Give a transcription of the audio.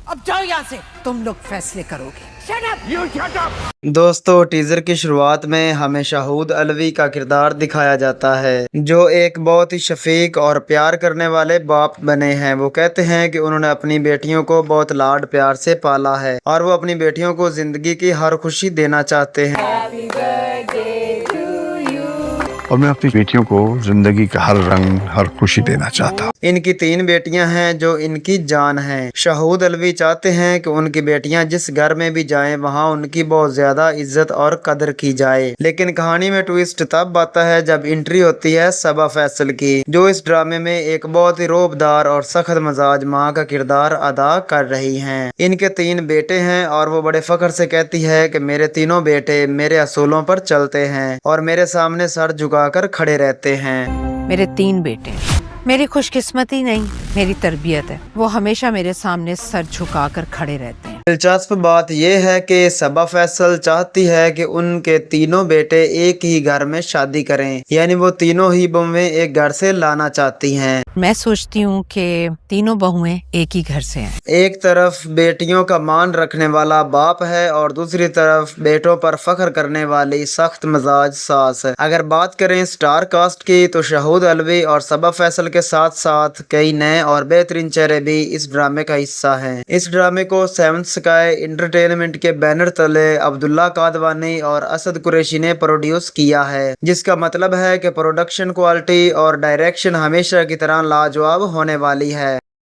अब जाओ यहाँ से, तुम लोग फैसले करोगे। दोस्तों, टीजर की शुरुआत में हमें शाहूद अलवी का किरदार दिखाया जाता है, जो एक बहुत ही शफीक और प्यार करने वाले बाप बने हैं। वो कहते हैं कि उन्होंने अपनी बेटियों को बहुत लाड प्यार से पाला है और वो अपनी बेटियों को जिंदगी की हर खुशी देना चाहते हैं। और मैं अपनी बेटियों को जिंदगी का हर रंग, हर खुशी देना चाहता हूँ। इनकी 3 बेटियां हैं जो इनकी जान हैं। शाहूद अलवी चाहते हैं कि उनकी बेटियां जिस घर में भी जाएं वहां उनकी बहुत ज्यादा इज्जत और कदर की जाए। लेकिन कहानी में ट्विस्ट तब आता है जब एंट्री होती है सबा फैसल की, जो इस ड्रामे में एक बहुत ही रौबदार और सख्त मजाज माँ का किरदार अदा कर रही हैं। इनके 3 बेटे हैं और वो बड़े फख्र से कहती है कि मेरे तीनों बेटे मेरे असूलों पर चलते हैं और मेरे सामने सर झुकाकर खड़े रहते हैं। मेरे 3 बेटे, मेरी खुशकिस्मती नहीं, मेरी तरबियत है। वो हमेशा मेरे सामने सर झुकाकर खड़े रहते हैं। दिलचस्प बात यह है कि सबा फैसल चाहती है कि उनके तीनों बेटे एक ही घर में शादी करें, यानी वो तीनों ही बहुएं एक घर से लाना चाहती हैं। मैं सोचती हूँ कि तीनों बहुएं एक ही घर से हैं। एक तरफ बेटियों का मान रखने वाला बाप है और दूसरी तरफ बेटों पर फख्र करने वाली सख्त मिजाज सास है। अगर बात करें स्टार कास्ट की तो शाहूद अलवी और सबा फैसल के साथ साथ कई नए और बेहतरीन चेहरे भी इस ड्रामे का हिस्सा हैं। इस ड्रामे को 7th स्काई एंटरटेनमेंट के बैनर तले अब्दुल्ला कादवानी और असद कुरैशी ने प्रोड्यूस किया है, जिसका मतलब है कि प्रोडक्शन क्वालिटी और डायरेक्शन हमेशा की तरह लाजवाब होने वाली है।